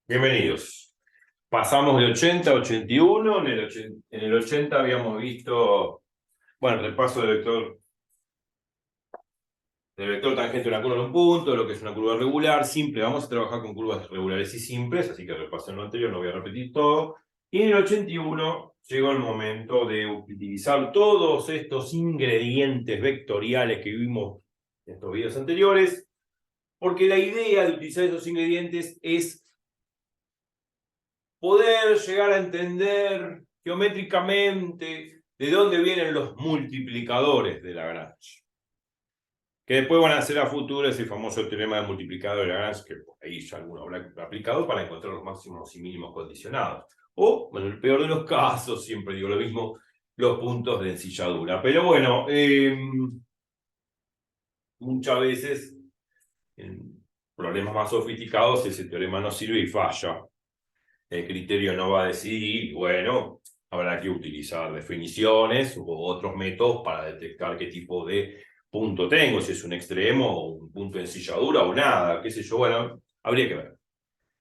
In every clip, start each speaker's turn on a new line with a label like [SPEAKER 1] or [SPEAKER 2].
[SPEAKER 1] Bienvenidos. Pasamos de 80 a 81. En el 80 habíamos visto, bueno, el repaso del vector tangente de una curva en un punto, lo que es una curva regular, simple. Vamos a trabajar con curvas regulares y simples, así que repasen lo anterior, no voy a repetir todo. Y en el 81 llegó el momento de utilizar todos estos ingredientes vectoriales que vimos en estos videos anteriores, porque la idea de utilizar esos ingredientes es poder llegar a entender geométricamente de dónde vienen los multiplicadores de Lagrange. Que después van a ser a futuro ese famoso teorema de multiplicador de Lagrange, que por ahí ya alguno habrá aplicado para encontrar los máximos y mínimos condicionados. O, bueno, en el peor de los casos, siempre digo lo mismo, los puntos de ensilladura. Pero bueno, muchas veces en problemas más sofisticados ese teorema no sirve y falla. El criterio no va a decidir, y bueno, habrá que utilizar definiciones u otros métodos para detectar qué tipo de punto tengo, si es un extremo o un punto de ensilladura o nada, qué sé yo, bueno, habría que ver.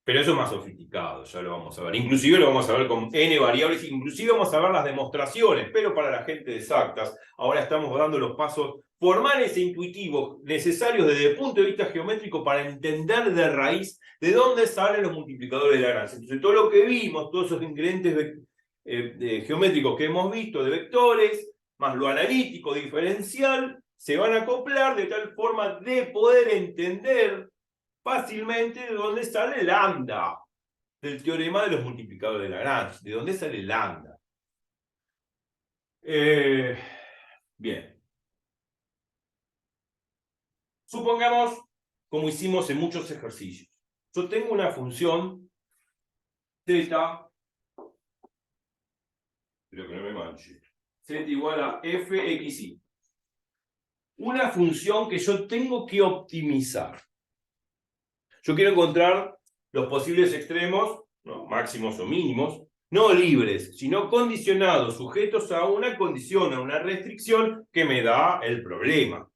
[SPEAKER 1] Pero eso es más sofisticado, ya lo vamos a ver. Inclusive lo vamos a ver con n variables, inclusive vamos a ver las demostraciones, pero para la gente de exactas, ahora estamos dando los pasos formales e intuitivos necesarios desde el punto de vista geométrico para entender de raíz de dónde salen los multiplicadores de Lagrange. Entonces, todo lo que vimos, todos esos ingredientes geométricos que hemos visto de vectores, más lo analítico diferencial, se van a acoplar de tal forma de poder entender fácilmente de dónde sale lambda, del teorema de los multiplicadores de Lagrange, de dónde sale lambda. Bien. Supongamos, como hicimos en muchos ejercicios, yo tengo una función z, creo que no me manche, z igual a fxy. Una función que yo tengo que optimizar. Yo quiero encontrar los posibles extremos, ¿no?, máximos o mínimos, no libres, sino condicionados, sujetos a una condición, a una restricción que me da el problema.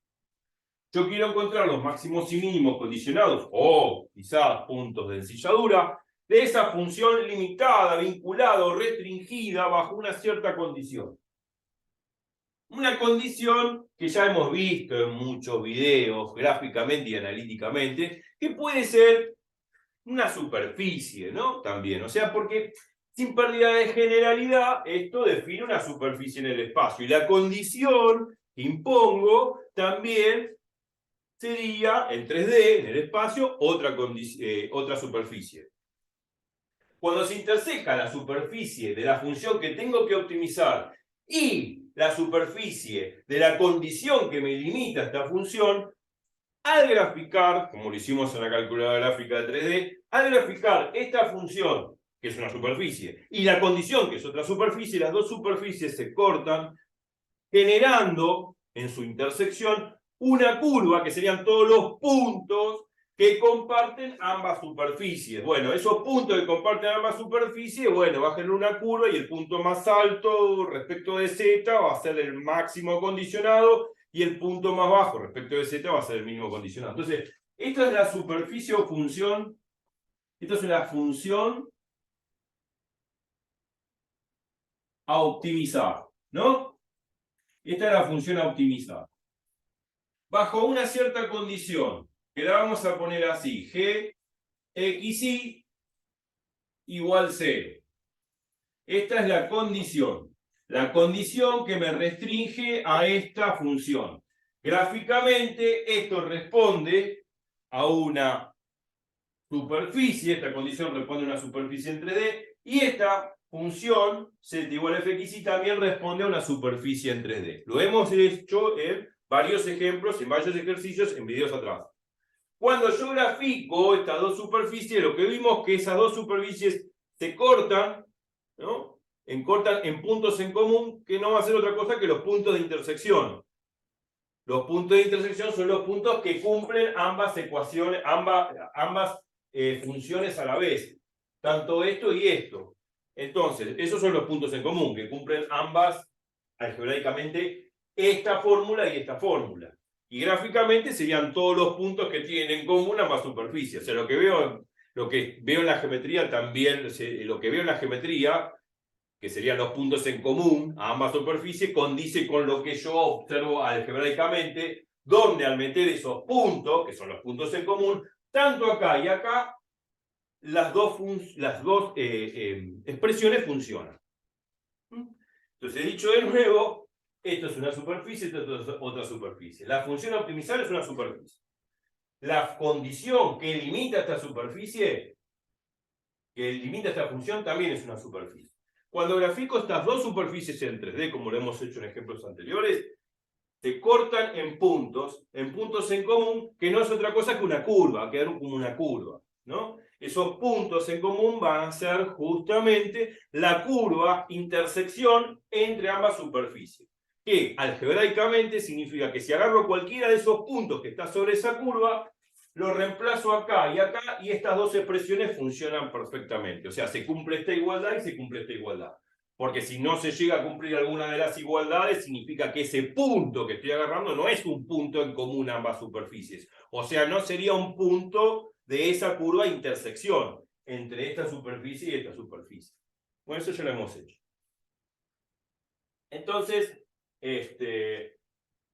[SPEAKER 1] Yo quiero encontrar los máximos y mínimos condicionados, o quizás puntos de ensilladura, de esa función limitada, vinculada o restringida bajo una cierta condición. Una condición que ya hemos visto en muchos videos, gráficamente y analíticamente, que puede ser una superficie, ¿no? También, o sea, porque sin pérdida de generalidad, esto define una superficie en el espacio. Y la condición que impongo también sería, en 3D, en el espacio, otra superficie. Cuando se interseca la superficie de la función que tengo que optimizar y la superficie de la condición que me limita esta función, al graficar, como lo hicimos en la calculadora gráfica de 3D, al graficar esta función, que es una superficie, y la condición, que es otra superficie, las dos superficies se cortan, generando en su intersección una curva, que serían todos los puntos que comparten ambas superficies. Bueno, esos puntos que comparten ambas superficies, bueno, va a generar una curva y el punto más alto respecto de Z va a ser el máximo condicionado y el punto más bajo respecto de Z va a ser el mínimo condicionado. Entonces, esta es la superficie o función, esto es la función a optimizar, ¿no? Esta es la función a optimizar. Bajo una cierta condición, que la vamos a poner así, gxy igual 0. Esta es la condición que me restringe a esta función. Gráficamente, esto responde a una superficie, esta condición responde a una superficie en 3D, y esta función, z igual a fxy, también responde a una superficie en 3D. Lo hemos hecho en varios ejemplos, en varios ejercicios, en videos atrás. Cuando yo grafico estas dos superficies, lo que vimos es que esas dos superficies se cortan, ¿no? Cortan en puntos en común, que no va a ser otra cosa que los puntos de intersección. Los puntos de intersección son los puntos que cumplen ambas ecuaciones, ambas funciones a la vez. Tanto esto y esto. Entonces, esos son los puntos en común, que cumplen ambas, algebraicamente, esta fórmula y esta fórmula. Y gráficamente serían todos los puntos que tienen en común ambas superficies. O sea, lo que veo lo que veo en la geometría también, lo que veo en la geometría, que serían los puntos en común a ambas superficies, condice con lo que yo observo algebraicamente, donde al meter esos puntos, que son los puntos en común, tanto acá y acá, las dos expresiones funcionan. Entonces, dicho de nuevo, esto es una superficie, esto es otra superficie. La función a optimizar es una superficie. La condición que limita esta superficie, que limita esta función, también es una superficie. Cuando grafico estas dos superficies en 3D, como lo hemos hecho en ejemplos anteriores, se cortan en puntos en común, que no es otra cosa que una curva, quedaron como una curva, ¿no? Esos puntos en común van a ser justamente la curva intersección entre ambas superficies, que algebraicamente significa que si agarro cualquiera de esos puntos que está sobre esa curva, lo reemplazo acá y estas dos expresiones funcionan perfectamente. O sea, se cumple esta igualdad y se cumple esta igualdad. Porque si no se llega a cumplir alguna de las igualdades, significa que ese punto que estoy agarrando no es un punto en común a ambas superficies. O sea, no sería un punto de esa curva de intersección entre esta superficie y esta superficie. Bueno, eso ya lo hemos hecho. Entonces,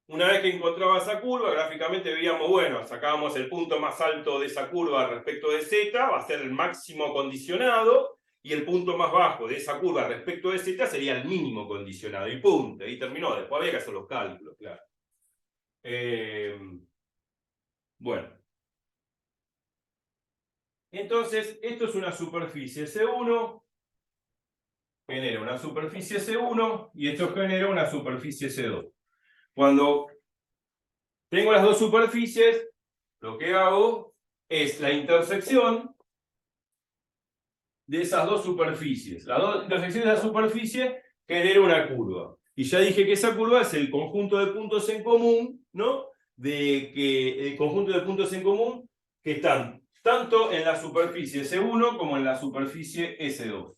[SPEAKER 1] una vez que encontraba esa curva, gráficamente veíamos, bueno, sacábamos el punto más alto de esa curva respecto de z, va a ser el máximo condicionado, y el punto más bajo de esa curva respecto de z sería el mínimo condicionado, y punto, ahí terminó, después había que hacer los cálculos, claro. Bueno. Entonces, esto es una superficie C1, genera una superficie C1, y esto genera una superficie C2. Cuando tengo las dos superficies, lo que hago es la intersección de esas dos superficies. Las dos intersecciones de la superficie genera una curva. Y ya dije que esa curva es el conjunto de puntos en común, ¿no? El conjunto de puntos en común que están tanto en la superficie S1 como en la superficie S2.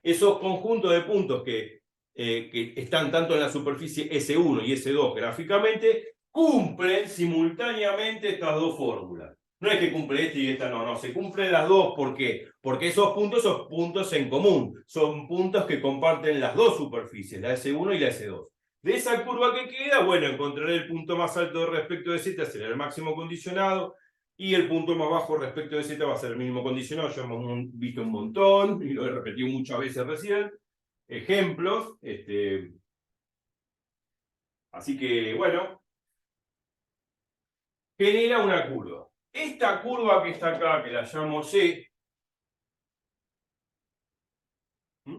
[SPEAKER 1] Esos conjuntos de puntos que están tanto en la superficie S1 y S2 gráficamente cumplen simultáneamente estas dos fórmulas. No es que cumple esta y esta no, se cumplen las dos. ¿Por qué? Porque esos puntos son puntos en común, son puntos que comparten las dos superficies, la S1 y la S2. De esa curva que queda, bueno, encontraré el punto más alto respecto de Z, será el máximo condicionado, y el punto más bajo respecto de Z va a ser el mínimo condicionado. Ya hemos visto un montón, y lo he repetido muchas veces recién. Ejemplos. Así que, bueno, genera una curva. Esta curva que está acá, que la llamo C, es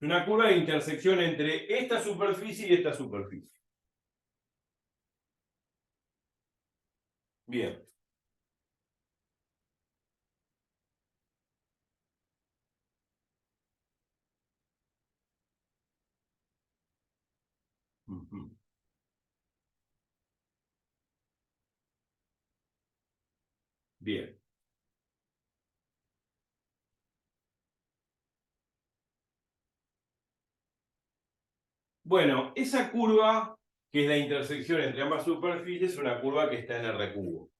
[SPEAKER 1] una curva de intersección entre esta superficie y esta superficie. Bien. Bien. Bueno, esa curva, que es la intersección entre ambas superficies, es una curva que está en R cubo.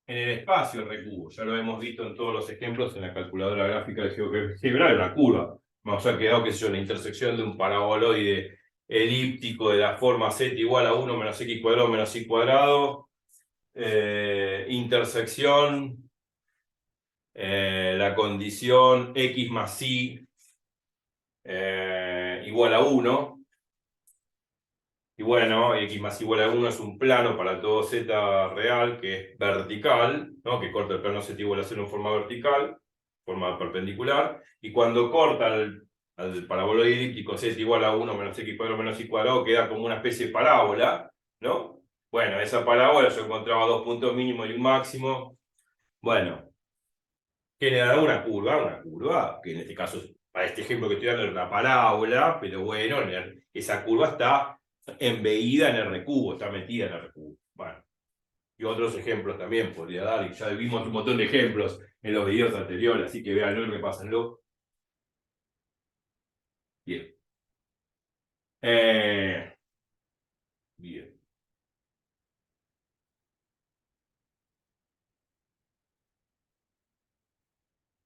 [SPEAKER 1] En el espacio R cubo. Ya lo hemos visto en todos los ejemplos en la calculadora gráfica de GeoGebra, de una curva. Nos ha quedado, qué sé yo, la intersección de un paraboloide elíptico de la forma z igual a 1 menos x cuadrado menos y cuadrado. Intersección, la condición x más y igual a 1. Y bueno, x más igual a 1 es un plano para todo z real que es vertical, ¿no? Que corta el plano z igual a 0 en forma vertical, forma perpendicular, y cuando corta al paraboloide elíptico z igual a 1 menos x cuadrado menos y cuadrado, queda como una especie de parábola, ¿no? Bueno, esa parábola yo encontraba dos puntos mínimos y un máximo. Bueno, genera una curva, que en este caso, para este ejemplo que estoy dando, es una parábola, pero bueno, esa curva está embeída en R cubo, está metida en R cubo. Bueno, y otros ejemplos también podría dar, y ya vimos un montón de ejemplos en los videos anteriores, así que véanlo y repásenlo. Bien. Bien.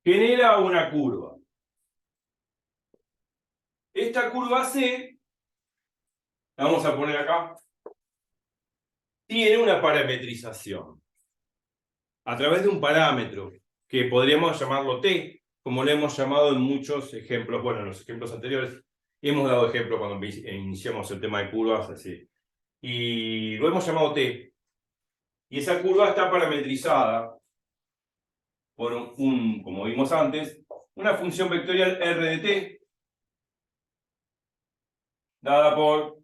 [SPEAKER 1] genera una curva. Esta curva C, la vamos a poner acá, tiene una parametrización a través de un parámetro que podríamos llamarlo T, como lo hemos llamado en muchos ejemplos. Bueno, en los ejemplos anteriores hemos dado ejemplos cuando iniciamos el tema de curvas, así. Y lo hemos llamado T. Y esa curva está parametrizada por como vimos antes, una función vectorial R de T, dada por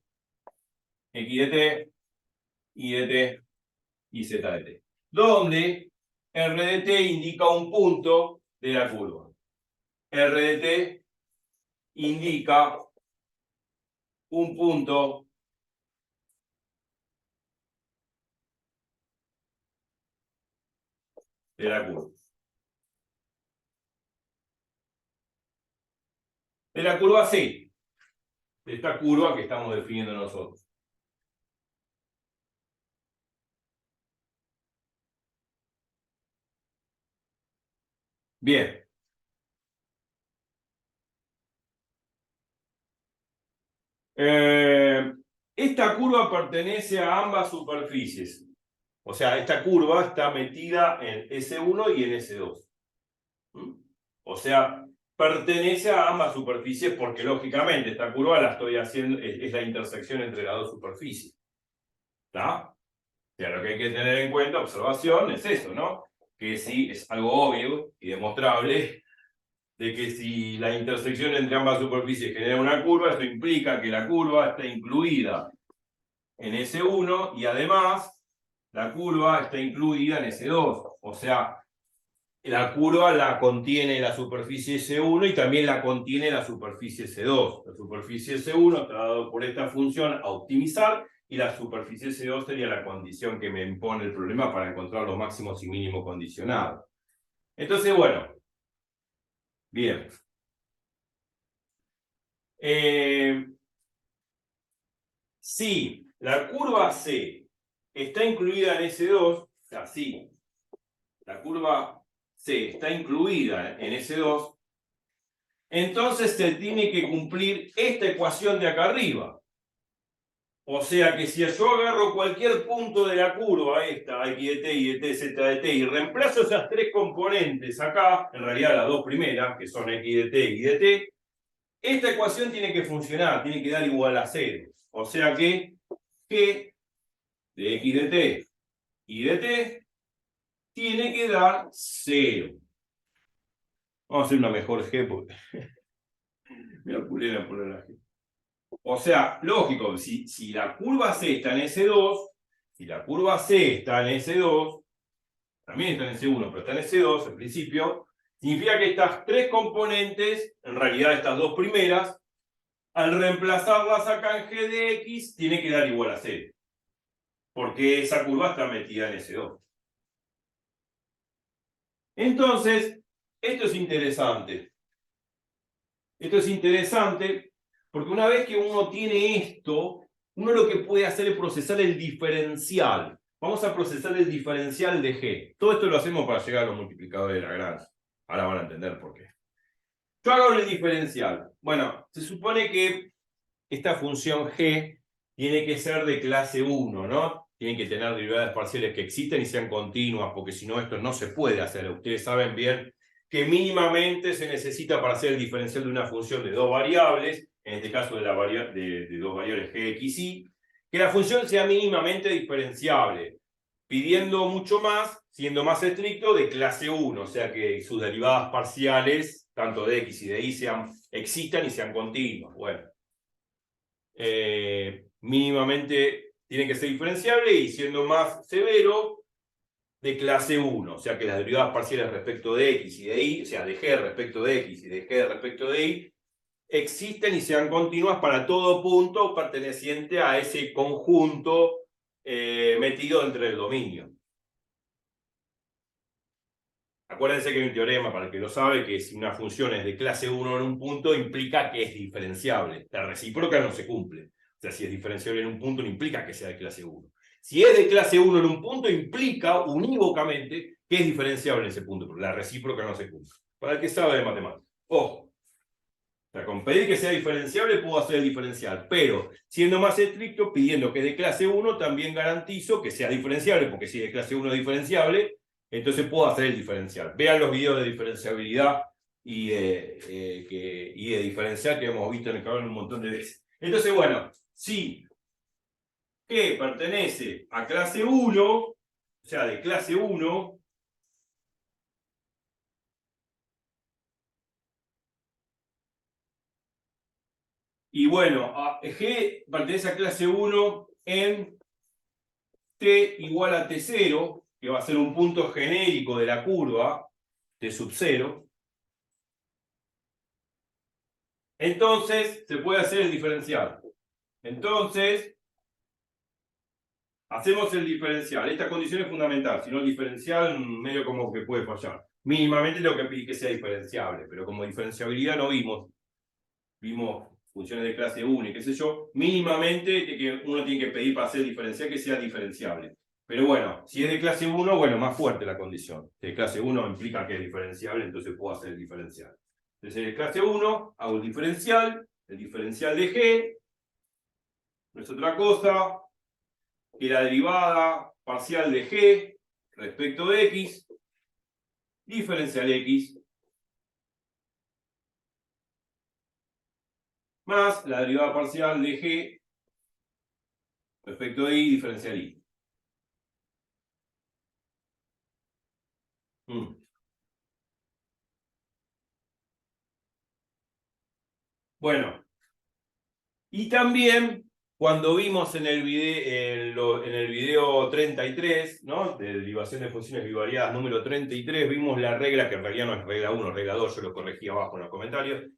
[SPEAKER 1] X de T, Y de T y Z de T, donde R de T indica un punto de la curva. R de T indica un punto de la curva. De la curva C, de esta curva que estamos definiendo nosotros. Bien. Esta curva pertenece a ambas superficies. O sea, esta curva está metida en S1 y en S2. O sea, pertenece a ambas superficies porque, lógicamente, esta curva la estoy haciendo, es la intersección entre las dos superficies. ¿Está? O sea, lo que hay que tener en cuenta, observación, es eso, ¿no? Que sí, es algo obvio y demostrable, de que si la intersección entre ambas superficies genera una curva, eso implica que la curva está incluida en S1 y además la curva está incluida en S2. O sea, la curva la contiene la superficie S1 y también la contiene la superficie S2. La superficie S1 está dado por esta función a optimizar y la superficie S2 sería la condición que me impone el problema para encontrar los máximos y mínimos condicionados. Entonces, bueno, bien. Si la curva C está incluida en S2, o sea, si la curva C está incluida en S2, entonces se tiene que cumplir esta ecuación de acá arriba. O sea que si yo agarro cualquier punto de la curva, esta, X de T, Y de T, Z de T, y reemplazo esas tres componentes acá, en realidad las dos primeras, que son X de T y Y de T, esta ecuación tiene que funcionar, tiene que dar igual a 0. O sea que G de X de T y de T tiene que dar 0. Vamos a hacer una mejor G porque me apuré a poner la G. O sea, lógico, si la curva C está en S2, si la curva C está en S2, también está en S1, pero está en S2 en principio, significa que estas tres componentes, en realidad estas dos primeras, al reemplazarlas acá en G de X, tiene que dar igual a 0. Porque esa curva está metida en S2. Entonces, esto es interesante. Esto es interesante porque una vez que uno tiene esto, uno lo que puede hacer es procesar el diferencial. Vamos a procesar el diferencial de G. Todo esto lo hacemos para llegar a los multiplicadores de Lagrange. Ahora van a entender por qué. Yo hago el diferencial. Bueno, se supone que esta función G tiene que ser de clase 1, ¿no? Tienen que tener derivadas parciales que existen y sean continuas, porque si no esto no se puede hacer. Ustedes saben bien que mínimamente se necesita para hacer el diferencial de una función de dos variables, en este caso de dos variables g, x, y, que la función sea mínimamente diferenciable, pidiendo mucho más, siendo más estricto, de clase 1, o sea que sus derivadas parciales, tanto de x y de y, existan y sean continuas. Bueno, mínimamente tiene que ser diferenciable y siendo más severo, de clase 1, o sea que las derivadas parciales respecto de x y de y, o sea de g respecto de x y de g respecto de y, existen y sean continuas para todo punto perteneciente a ese conjunto metido entre el dominio. Acuérdense que hay un teorema, para el que lo sabe, que si una función es de clase 1 en un punto, implica que es diferenciable. La recíproca no se cumple. O sea, si es diferenciable en un punto, no implica que sea de clase 1. Si es de clase 1 en un punto, implica unívocamente que es diferenciable en ese punto, pero la recíproca no se cumple. para el que sabe de matemáticas. Ojo. O sea, con pedir que sea diferenciable puedo hacer el diferencial, pero siendo más estricto, pidiendo que es de clase 1, también garantizo que sea diferenciable, porque si de clase 1 es diferenciable, entonces puedo hacer el diferencial. Vean los videos de diferenciabilidad y de diferencial que hemos visto en el canal un montón de veces. Entonces, bueno, si G pertenece a clase 1, o sea, de clase 1, y bueno, G pertenece a clase 1 en T igual a T0, que va a ser un punto genérico de la curva, T sub 0. Entonces, se puede hacer el diferencial. Entonces, hacemos el diferencial. Esta condición es fundamental, si no el diferencial medio como que puede fallar. Mínimamente tengo que pedir que sea diferenciable, pero como diferenciabilidad no vimos funciones de clase 1 y qué sé yo, mínimamente uno tiene que pedir para hacer diferencial que sea diferenciable. Pero bueno, si es de clase 1, bueno, más fuerte la condición. Si de clase 1 implica que es diferenciable, entonces puedo hacer el diferencial. Entonces, de clase 1 hago el diferencial de G no es otra cosa que la derivada parcial de G respecto de X, diferencial X, más la derivada parcial de G respecto de Y, diferencial Y. Bueno, y también cuando vimos en el video 33, ¿no? De derivación de funciones bivariadas número 33, vimos la regla, que en realidad no es regla 1, regla 2, yo lo corregí abajo en los comentarios.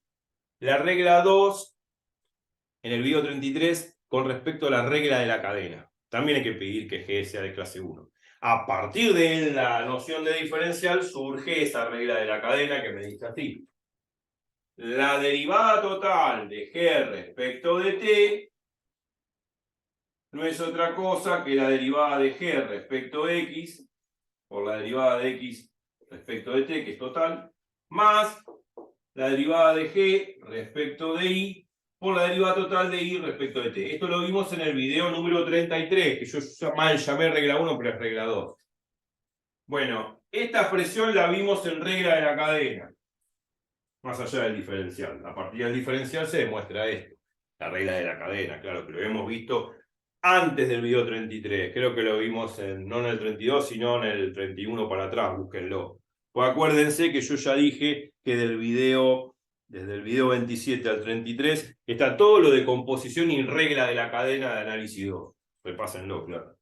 [SPEAKER 1] La regla 2, en el video 33, con respecto a la regla de la cadena. También hay que pedir que G sea de clase 1. A partir de la noción de diferencial surge esa regla de la cadena que me dice así. La derivada total de G respecto de T no es otra cosa que la derivada de G respecto de X, por la derivada de X respecto de T, que es total, más la derivada de G respecto de Y, por la derivada total de Y respecto de T. Esto lo vimos en el video número 33, que yo mal llamé regla 1, pero es regla 2. Bueno, esta expresión la vimos en regla de la cadena, más allá del diferencial. A partir del diferencial se demuestra esto, la regla de la cadena, claro, que lo hemos visto antes del video 33. Creo que lo vimos no en el 32, sino en el 31 para atrás, búsquenlo. Pues acuérdense que yo ya dije que desde el video 27 al 33, está todo lo de composición y regla de la cadena de análisis 2. Repásenlo, claro.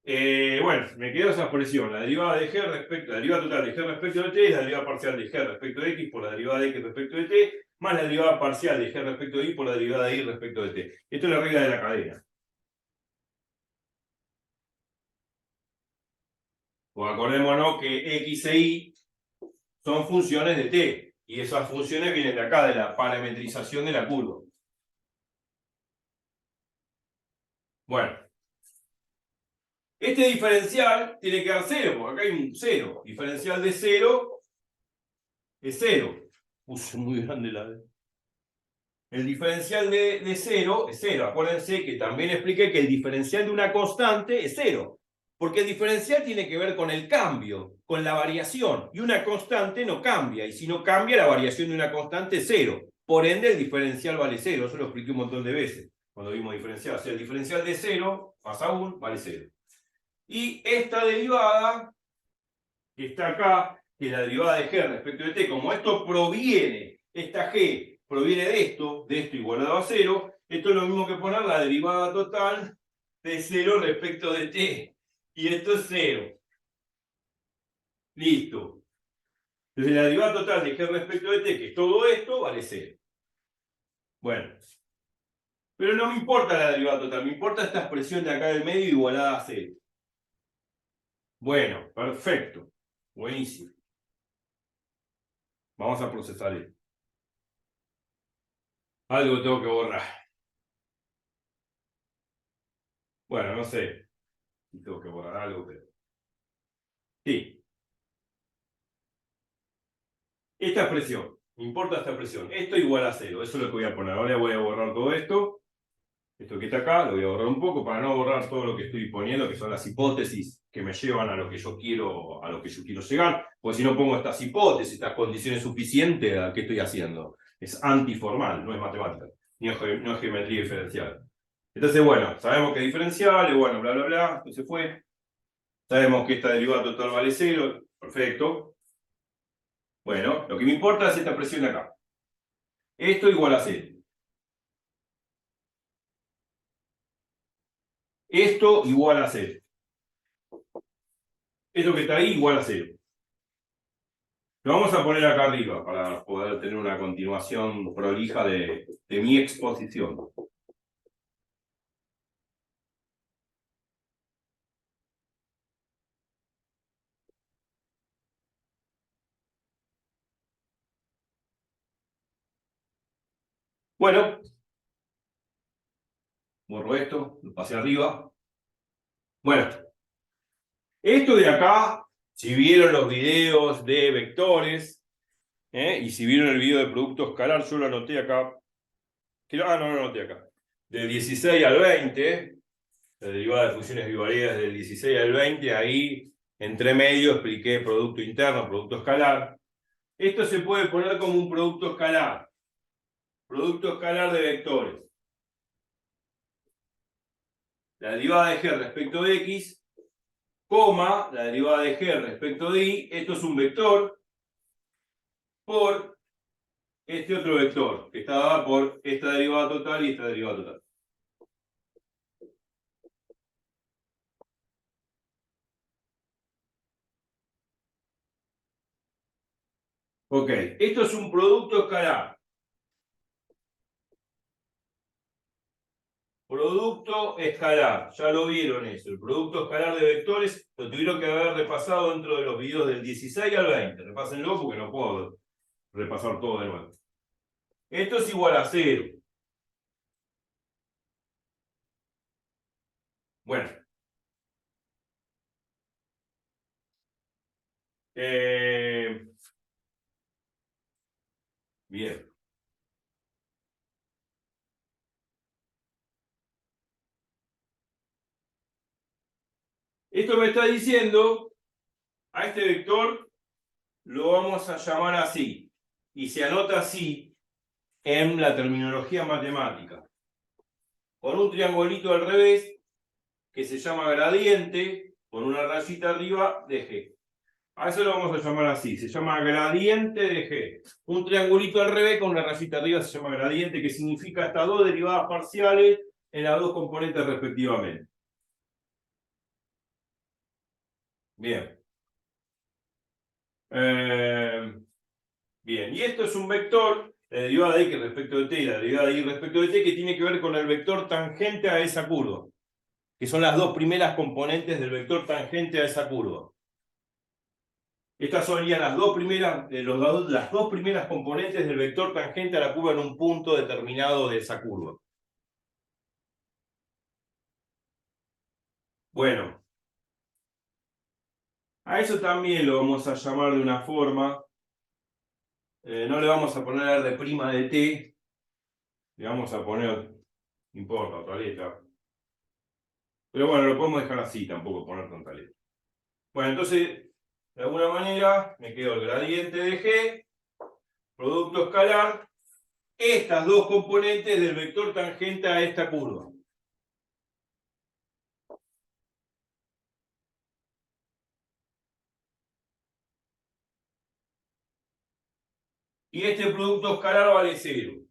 [SPEAKER 1] Bueno, me quedó esa expresión, la derivada de G respecto, la derivada total de G respecto de T es la derivada parcial de G respecto de X por la derivada de X respecto de T, más la derivada parcial de G respecto de Y por la derivada de Y respecto de T. Esto es la regla de la cadena. Pues acordémonos que X e Y son funciones de T, y esas funciones vienen de acá, de la parametrización de la curva. Bueno, este diferencial tiene que dar 0, porque acá hay un 0. Diferencial de 0 es 0. Puse muy grande la D. El diferencial de 0 es 0. Acuérdense que también expliqué que el diferencial de una constante es 0. Porque el diferencial tiene que ver con el cambio, con la variación. Y una constante no cambia. Y si no cambia, la variación de una constante es 0. Por ende, el diferencial vale 0. Eso lo expliqué un montón de veces cuando vimos diferencial. O sea, el diferencial de 0 más a 1 vale 0. Y esta derivada, que está acá, que es la derivada de G respecto de T, como esto proviene, esta G proviene de esto igualado a 0, esto es lo mismo que poner la derivada total de 0 respecto de T. Y esto es 0. Listo. Entonces la derivada total de G respecto de T, que es todo esto, vale 0. Bueno. Pero no me importa la derivada total, me importa esta expresión de acá del medio igualada a 0. Bueno, perfecto. Buenísimo. Vamos a procesar esto. Algo tengo que borrar. Bueno, no sé si tengo que borrar algo, pero... Sí. esta expresión, me importa esta expresión, esto igual a 0, eso es lo que voy a poner. Ahora voy a borrar todo esto, esto que está acá, lo voy a borrar un poco para no borrar todo lo que estoy poniendo, que son las hipótesis que me llevan a lo que yo quiero, llegar, porque si no pongo estas hipótesis, estas condiciones suficientes, ¿a qué estoy haciendo? Es antiformal, no es matemática, no es geometría diferencial. Entonces, bueno, sabemos que es diferencial, y bueno, bla, bla, bla, esto se fue. Sabemos que esta derivada total vale 0, perfecto. Bueno, lo que me importa es esta expresión de acá. Esto igual a 0. Esto igual a 0. Esto que está ahí igual a 0. Lo vamos a poner acá arriba para poder tener una continuación prolija de mi exposición. Bueno, borro esto, lo pasé arriba. Bueno, esto de acá, si vieron los videos de vectores, y si vieron el video de producto escalar, yo lo anoté acá. No lo anoté acá. Del 16 al 20, la derivada de funciones bivariadas del 16 al 20, ahí entre medio expliqué producto interno, producto escalar. Esto se puede poner como un producto escalar de vectores. La derivada de g respecto de x, coma, la derivada de g respecto de y, esto es un vector, por este otro vector, que está dado por esta derivada total y esta derivada total. Ok, esto es un producto escalar. Producto escalar, ya lo vieron eso. El producto escalar de vectores lo tuvieron que haber repasado dentro de los videos del 16 al 20. Repásenlo porque no puedo repasar todo de nuevo. Esto es igual a 0. Bueno. Bien. Esto me está diciendo, a este vector lo vamos a llamar así. Y se anota así en la terminología matemática. Con un triangulito al revés, que se llama gradiente, con una rayita arriba de G. A eso lo vamos a llamar así, se llama gradiente de G. Un triangulito al revés con una rayita arriba se llama gradiente, que significa estas dos derivadas parciales en las dos componentes respectivamente. Bien. Bien, y esto es un vector, la derivada de x respecto de t y la derivada de y respecto de t, que tiene que ver con el vector tangente a esa curva, que son las dos primeras componentes del vector tangente a esa curva. Estas serían las dos primeras componentes del vector tangente a la curva en un punto determinado de esa curva. Bueno, a eso también lo vamos a llamar de una forma. No le vamos a poner r' de t, le vamos a poner, no importa, otra letra. Pero bueno, lo podemos dejar así, tampoco poner tanta letra. Bueno, entonces, de alguna manera, me quedó el gradiente de G, producto escalar, estas dos componentes del vector tangente a esta curva. Y este producto escalar vale 0.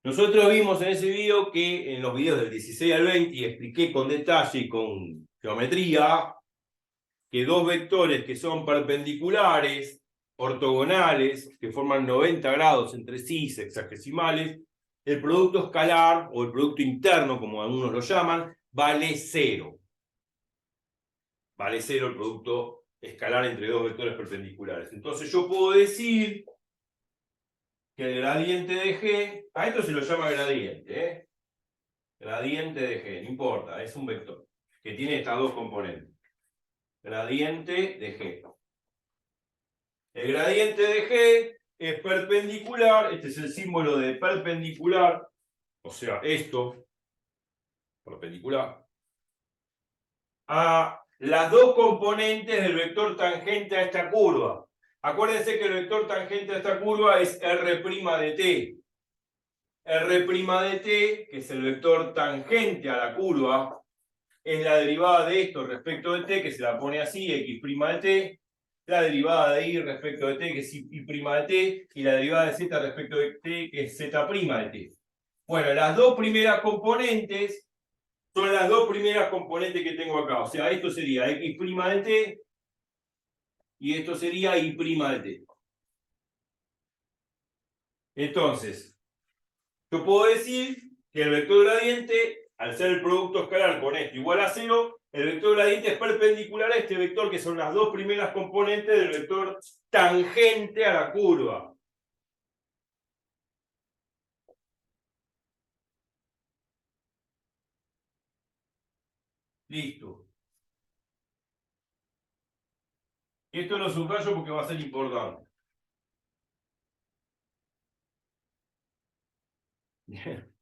[SPEAKER 1] Nosotros vimos en ese video que en los videos del 16 al 20 y expliqué con detalle y con geometría que dos vectores que son perpendiculares, ortogonales, que forman 90 grados entre sí, sexagesimales, el producto escalar o el producto interno, como algunos lo llaman, vale 0. Vale 0 el producto escalar entre dos vectores perpendiculares. Entonces yo puedo decir que el gradiente de G, a esto se lo llama gradiente, gradiente de G, no importa, es un vector que tiene estas dos componentes. Gradiente de G. El gradiente de G es perpendicular, este es el símbolo de perpendicular, o sea, esto, perpendicular, a las dos componentes del vector tangente a esta curva. Acuérdense que el vector tangente a esta curva es R' de t. R' de t, que es el vector tangente a la curva, es la derivada de esto respecto de t, que se la pone así, x' de t, la derivada de y respecto de t, que es y' de t, y la derivada de z respecto de t, que es z' de t. Bueno, las dos primeras componentes son las dos primeras componentes que tengo acá. O sea, esto sería x' de t y esto sería y' de t. Entonces, yo puedo decir que el vector gradiente, al ser el producto escalar con esto igual a 0, el vector gradiente es perpendicular a este vector, que son las dos primeras componentes del vector tangente a la curva. Listo. Esto lo subrayo porque va a ser importante. Bien.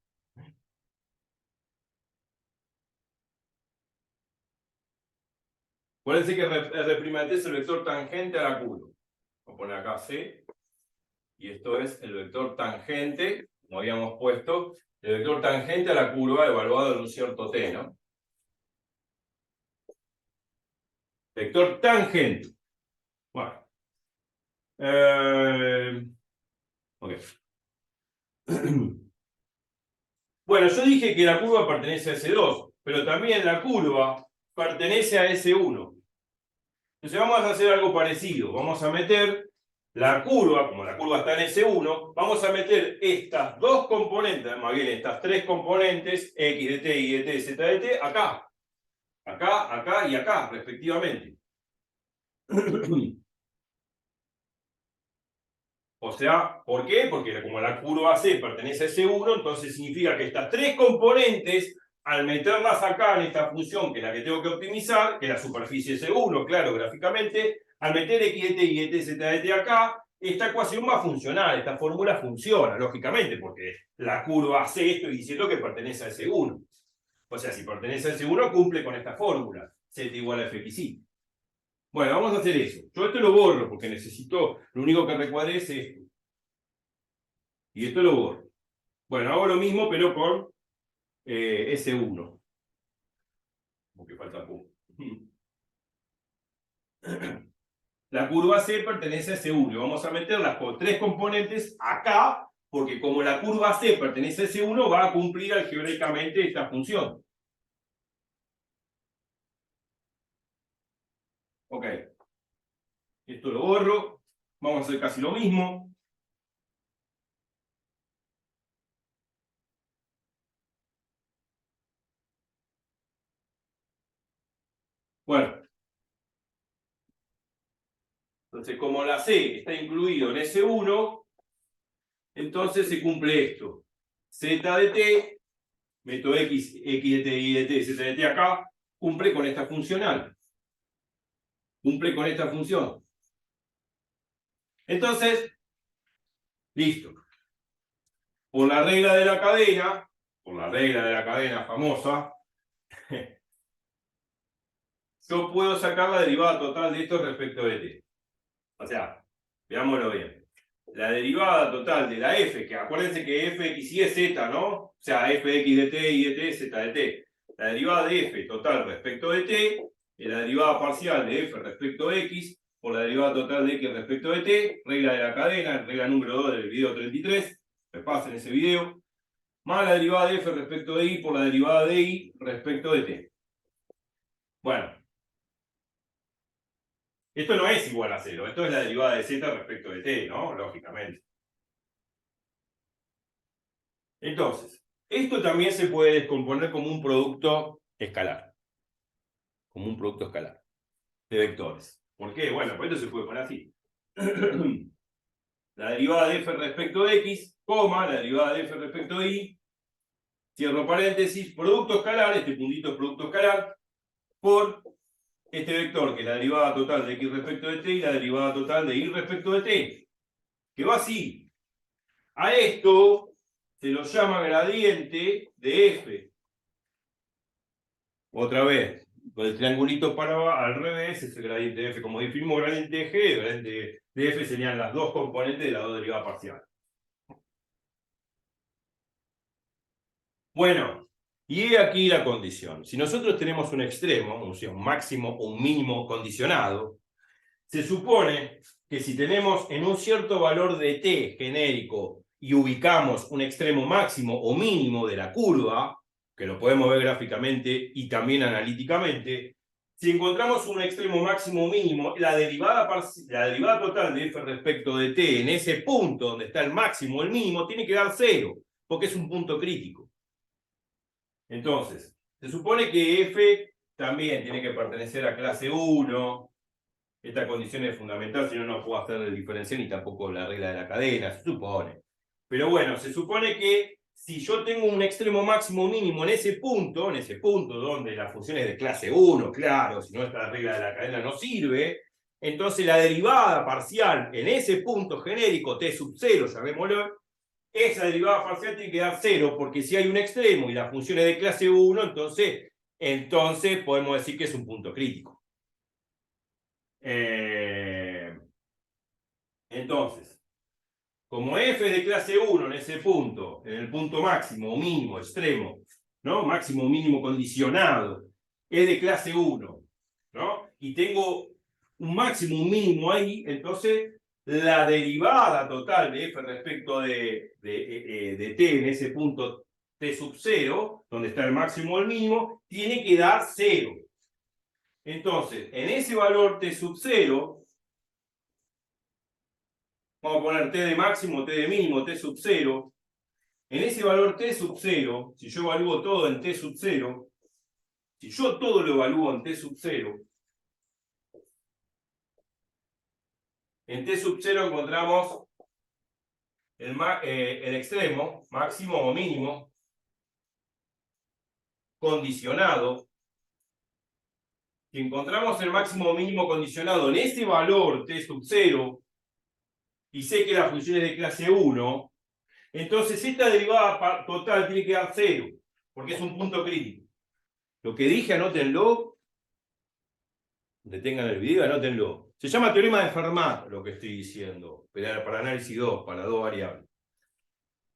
[SPEAKER 1] Acuérdense que R' es el vector tangente a la curva. Voy a poner acá C. Y esto es el vector tangente, como habíamos puesto, el vector tangente a la curva evaluado en un cierto t, ¿no? Vector tangente. Bueno. Ok. Bueno, yo dije que la curva pertenece a S2, pero también la curva pertenece a S1. Entonces vamos a hacer algo parecido. Vamos a meter la curva, como la curva está en S1, vamos a meter estas dos componentes, más bien estas tres componentes, X de t, Y de t, Z de t, acá. Acá, acá y acá, respectivamente. O sea, ¿por qué? Porque como la curva C pertenece a S1, entonces significa que estas tres componentes, al meterlas acá en esta función, que es la que tengo que optimizar, que es la superficie S1, claro, gráficamente, al meter X de t, Y de t, Z de t acá, esta ecuación va a funcionar, esta fórmula funciona, lógicamente, porque la curva C estoy diciendo que pertenece a S1. O sea, si pertenece a S1, cumple con esta fórmula, Z igual a Fxy. Bueno, vamos a hacer eso. Yo esto lo borro porque necesito, lo único que recuadre es esto. Y esto lo borro. Bueno, hago lo mismo pero con S1. Porque falta punto. La curva C pertenece a S1. Vamos a meter las tres componentes acá, porque como la curva C pertenece a S1, va a cumplir algebraicamente esta función. Ok. Esto lo borro. Vamos a hacer casi lo mismo. Bueno. Entonces, como la C está incluido en S1, entonces se cumple esto. Z de t, meto X de t, Y de t, Z de t acá, cumple con esta funcional. Cumple con esta función. Entonces, listo. Por la regla de la cadena famosa, yo puedo sacar la derivada total de esto respecto de t. O sea, veámoslo bien. La derivada total de la f, que acuérdense que f, x, y es z, ¿no? O sea, f, x de t, y de t, z de t. La derivada de f total respecto de t, y la derivada parcial de f respecto de x, por la derivada total de x respecto de t, regla de la cadena, regla número 2 del video 33, repasen ese video, más la derivada de f respecto de y por la derivada de y respecto de t. Bueno, esto no es igual a 0, esto es la derivada de z respecto de t, ¿no? Lógicamente. Entonces, esto también se puede descomponer como un producto escalar. Como un producto escalar de vectores. ¿Por qué? Bueno, pues esto se puede poner así. La derivada de f respecto de x, coma, la derivada de f respecto de y, cierro paréntesis, producto escalar, este puntito es producto escalar, por este vector, que es la derivada total de x respecto de t y la derivada total de y respecto de t, que va así. A esto se lo llama gradiente de f. Otra vez, con el triangulito para al revés es el gradiente de f. Como definimos gradiente de g, el gradiente de f serían las dos componentes de las dos derivadas parciales. Bueno, y he aquí la condición. Si nosotros tenemos un extremo, o sea, un máximo o un mínimo condicionado, se supone que si tenemos en un cierto valor de t genérico y ubicamos un extremo máximo o mínimo de la curva, que lo podemos ver gráficamente y también analíticamente, si encontramos un extremo máximo o mínimo, la derivada total de f respecto de t en ese punto donde está el máximo o el mínimo tiene que dar 0, porque es un punto crítico. Entonces, se supone que f también tiene que pertenecer a clase 1. Esta condición es fundamental, si no, no puedo hacer el diferencial ni tampoco la regla de la cadena, se supone. Pero bueno, se supone que si yo tengo un extremo máximo mínimo en ese punto donde la función es de clase 1, claro, si no esta regla de la cadena no sirve, entonces la derivada parcial en ese punto genérico t sub 0, llamémoslo, esa derivada parcial tiene que dar 0, porque si hay un extremo y la función es de clase 1, entonces podemos decir que es un punto crítico. Entonces, como f es de clase 1 en ese punto, en el punto máximo o mínimo, extremo, ¿no? Máximo o mínimo condicionado, es de clase 1, ¿no? Y tengo un máximo, un mínimo ahí, entonces la derivada total de f respecto de t en ese punto t sub 0, donde está el máximo o el mínimo, tiene que dar 0. Entonces, en ese valor t sub 0, vamos a poner t de máximo, t de mínimo, t sub 0. En ese valor t sub 0, si yo evalúo todo en t sub 0, si yo todo lo evalúo en t sub 0, en t sub 0 encontramos el extremo, máximo o mínimo, condicionado. Si encontramos el máximo o mínimo condicionado en ese valor t sub 0, y sé que la función es de clase 1, entonces esta derivada total tiene que dar 0, porque es un punto crítico. Lo que dije, anótenlo, detengan el video, anótenlo. Se llama teorema de Fermat lo que estoy diciendo, para análisis 2, para dos variables.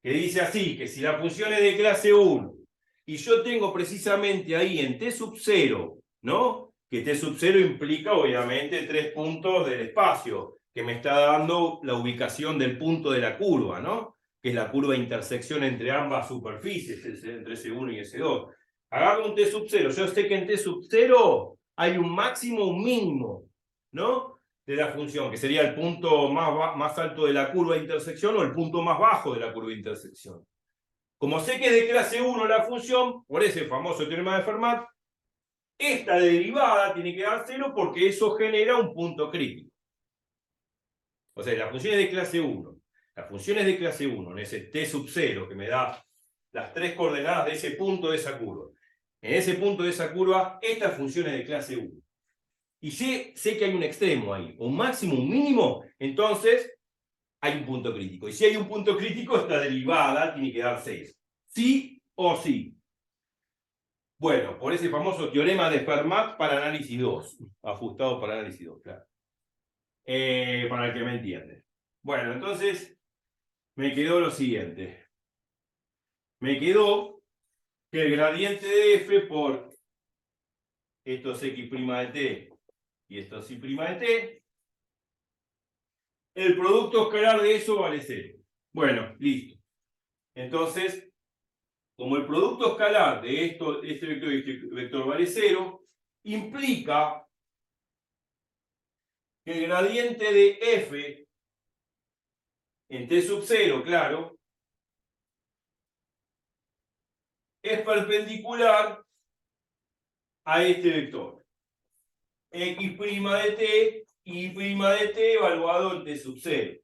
[SPEAKER 1] Que dice así, que si la función es de clase 1, y yo tengo precisamente ahí en t sub 0, ¿no? Que t sub 0 implica obviamente 3 puntos del espacio, que me está dando la ubicación del punto de la curva, ¿no? Que es la curva de intersección entre ambas superficies, entre S1 y S2. Agarro un t sub 0, yo sé que en t sub 0 hay un máximo, un mínimo, ¿no? De la función, que sería el punto más alto de la curva de intersección o el punto más bajo de la curva de intersección. Como sé que es de clase 1 la función, por ese famoso teorema de Fermat, esta derivada tiene que dar 0 porque eso genera un punto crítico. O sea, la función es de clase 1. La función es de clase 1 en ese t sub 0 que me da las 3 coordenadas de ese punto de esa curva. En ese punto de esa curva, esta función es de clase 1. Y sé que hay un extremo ahí, un máximo, un mínimo, entonces hay un punto crítico. Y si hay un punto crítico, esta derivada tiene que dar 6. Sí o sí. Bueno, por ese famoso teorema de Fermat para análisis 2. Ajustado para análisis 2, claro. Para el que me entiende. Bueno, entonces me quedó lo siguiente. Me quedó que el gradiente de f por esto es x' de t y esto es y' de t, el producto escalar de eso vale 0. Bueno, listo. Entonces, como el producto escalar de este vector y este vector vale 0, implica que el gradiente de f en t sub 0, claro, es perpendicular a este vector. X' de t y Y' de t evaluado en t sub 0.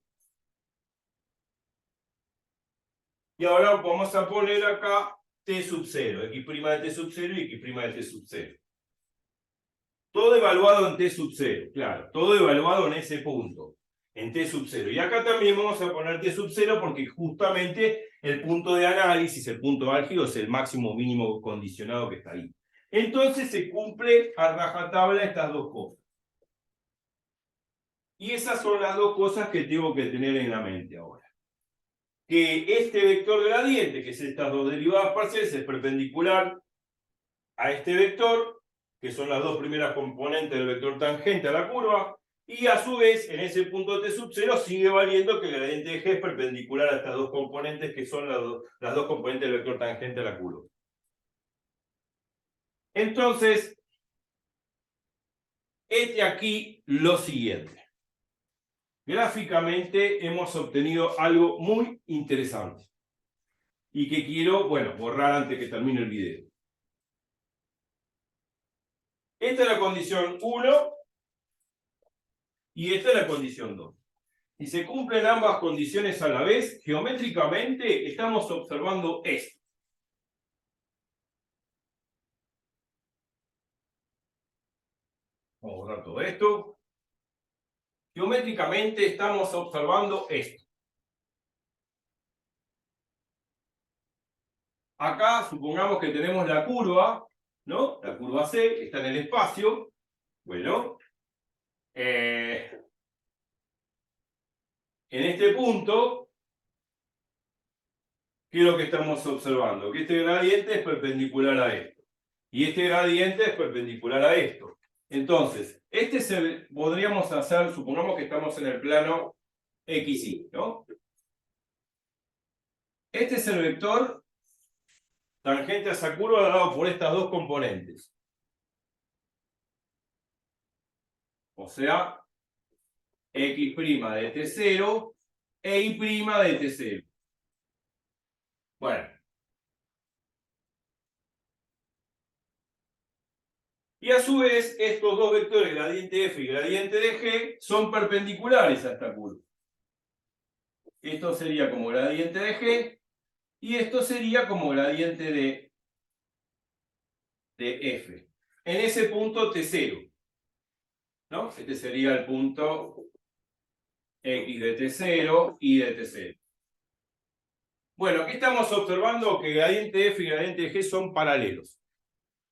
[SPEAKER 1] Y ahora vamos a poner acá t sub 0, x' de t sub 0 y x' de t sub 0. Todo todo evaluado en t sub 0, claro, todo evaluado en ese punto, en t sub 0. Y acá también vamos a poner t sub 0 porque justamente el punto de análisis, el punto álgido, es el máximo mínimo condicionado que está ahí. Entonces se cumple a rajatabla estas dos cosas. Y esas son las dos cosas que tengo que tener en la mente ahora. Que este vector gradiente, que es estas dos derivadas parciales, es perpendicular a este vector, que son las dos primeras componentes del vector tangente a la curva, y a su vez, en ese punto t sub 0, sigue valiendo que el gradiente de g es perpendicular a estas dos componentes, que son las dos componentes del vector tangente a la curva. Entonces, este aquí lo siguiente. Gráficamente hemos obtenido algo muy interesante y que quiero, bueno, borrar antes que termine el video. Esta es la condición 1 y esta es la condición 2. Si se cumplen ambas condiciones a la vez, geométricamente estamos observando esto. Vamos a borrar todo esto. Geométricamente estamos observando esto. Acá supongamos que tenemos la curva, ¿no? La curva C, que está en el espacio. Bueno, en este punto, ¿qué es lo que estamos observando? Que este gradiente es perpendicular a esto. Y este gradiente es perpendicular a esto. Entonces, podríamos hacer, supongamos que estamos en el plano XY, ¿no? Este es el vector tangente a esa curva dado por estas dos componentes. O sea, X' de T0 e Y' de T0. Bueno. Y a su vez, estos dos vectores, gradiente F y gradiente de G, son perpendiculares a esta curva. Esto sería como gradiente de G y esto sería como gradiente de F. En ese punto T0. ¿No? Este sería el punto X de T0 y de T0. Bueno, aquí estamos observando que gradiente F y gradiente de G son paralelos.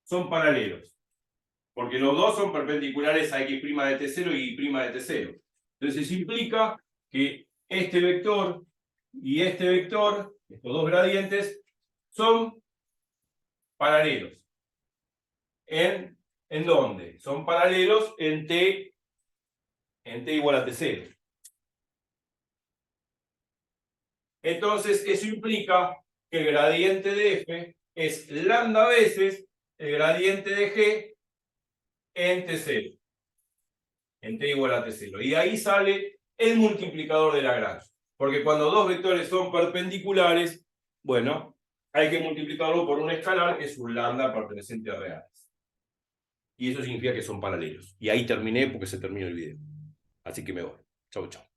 [SPEAKER 1] Son paralelos. Porque los dos son perpendiculares a X' de T0 y Y' de T0. Entonces eso implica que este vector y este vector, estos dos gradientes, son paralelos. ¿En dónde? Son paralelos en T igual a T0. Entonces eso implica que el gradiente de F es lambda veces el gradiente de G en T0. En T igual a T0. Y ahí sale el multiplicador de Lagrange. Porque cuando dos vectores son perpendiculares, bueno, hay que multiplicarlo por un escalar que es un lambda perteneciente a reales. Y eso significa que son paralelos. Y ahí terminé porque se terminó el video. Así que me voy. Chau, chau.